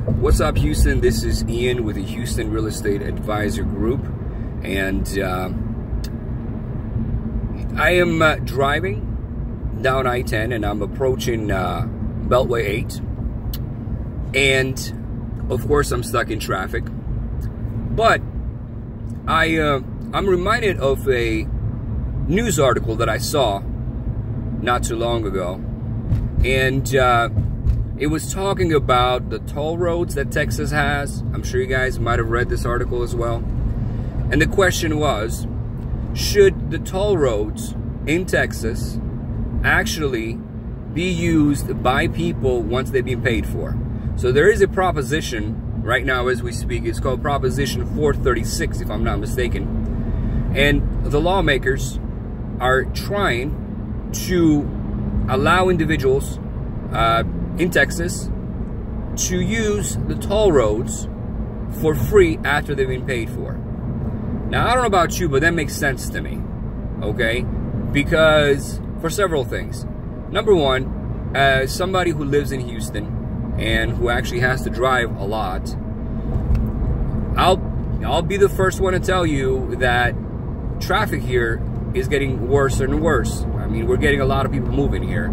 What's up, Houston? This is Ian with the Houston Real Estate Advisor Group, and I am driving down I-10 and I'm approaching Beltway 8, and of course I'm stuck in traffic. But I'm reminded of a news article that I saw not too long ago, and it was talking about the toll roads that Texas has. I'm sure you guys might have read this article as well. And the question was, should the toll roads in Texas actually be used by people once they've been paid for? So there is a proposition right now as we speak. It's called Proposition 436, if I'm not mistaken. And the lawmakers are trying to allow individuals in Texas to use the toll roads for free after they've been paid for. Now, I don't know about you, but that makes sense to me, okay? Because for several things. Number one, as somebody who lives in Houston and who actually has to drive a lot, I'll be the first one to tell you that traffic here is getting worse and worse. I mean, we're getting a lot of people moving here.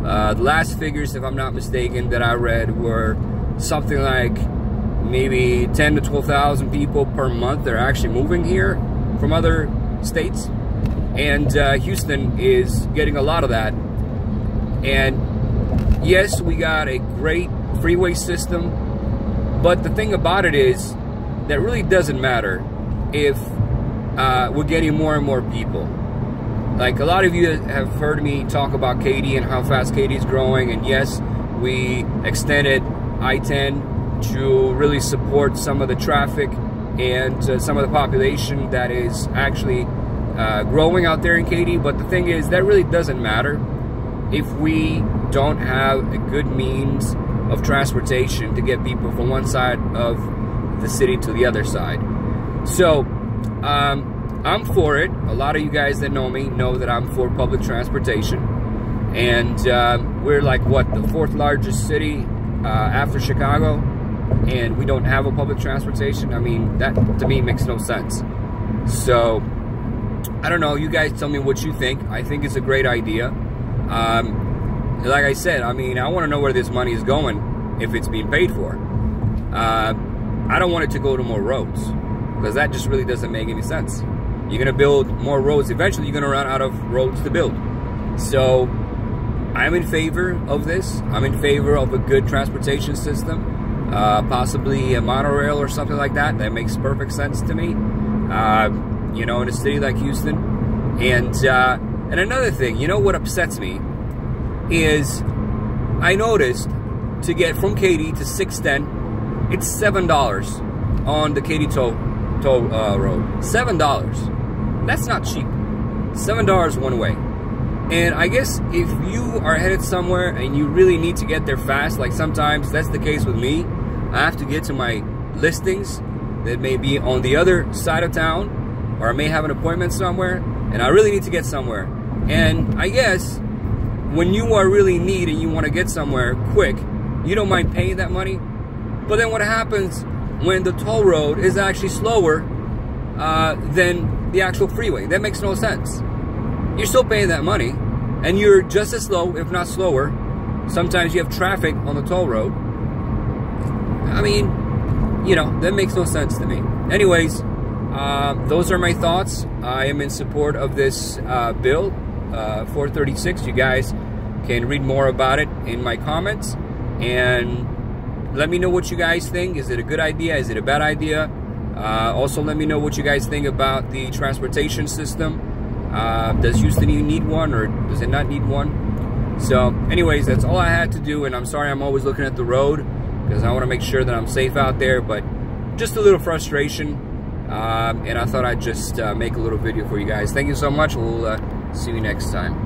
The last figures, if I'm not mistaken, that I read were something like maybe 10 to 12,000 people per month that are actually moving here from other states. And Houston is getting a lot of that. And yes, we got a great freeway system, but the thing about it is that really doesn't matter if we're getting more and more people. Like, a lot of you have heard me talk about Katy and how fast Katy is growing, and yes, we extended I-10 to really support some of the traffic and some of the population that is actually growing out there in Katy. But the thing is, that really doesn't matter if we don't have a good means of transportation to get people from one side of the city to the other side. So I'm for it. A lot of you guys that know me know that I'm for public transportation. And we're like, what, the fourth largest city after Chicago, and we don't have a public transportation? I mean, that to me makes no sense. So I don't know, you guys tell me what you think. I think it's a great idea. Like I said, I mean, I want to know where this money is going if it's being paid for. I don't want it to go to more roads, because that just really doesn't make any sense. You're going to build more roads. Eventually, you're going to run out of roads to build. So I'm in favor of this. I'm in favor of a good transportation system, possibly a monorail or something like that. That makes perfect sense to me, you know, in a city like Houston. And another thing, you know what upsets me is I noticed to get from Katy to 610, it's $7 on the Katy toll road. $7. That's not cheap. $7 one way. And I guess if you are headed somewhere and you really need to get there fast, like sometimes that's the case with me, I have to get to my listings that may be on the other side of town, or I may have an appointment somewhere, and I really need to get somewhere. And I guess when you are really in need and you want to get somewhere quick, you don't mind paying that money. But then what happens when the toll road is actually slower than the actual freeway? That makes no sense. You're still paying that money, and you're just as slow, if not slower. Sometimes you have traffic on the toll road. I mean, you know, that makes no sense to me. Anyways, those are my thoughts. I am in support of this bill, 436. You guys can read more about it in my comments, and let me know what you guys think. Is it a good idea? Is it a bad idea? Also, let me know what you guys think about the transportation system. Does Houston even need one, or does it not need one? So anyways, that's all I had to do, and I'm sorry I'm always looking at the road because I want to make sure that I'm safe out there, but just a little frustration, and I thought I'd just make a little video for you guys. Thank you so much. We'll see you next time.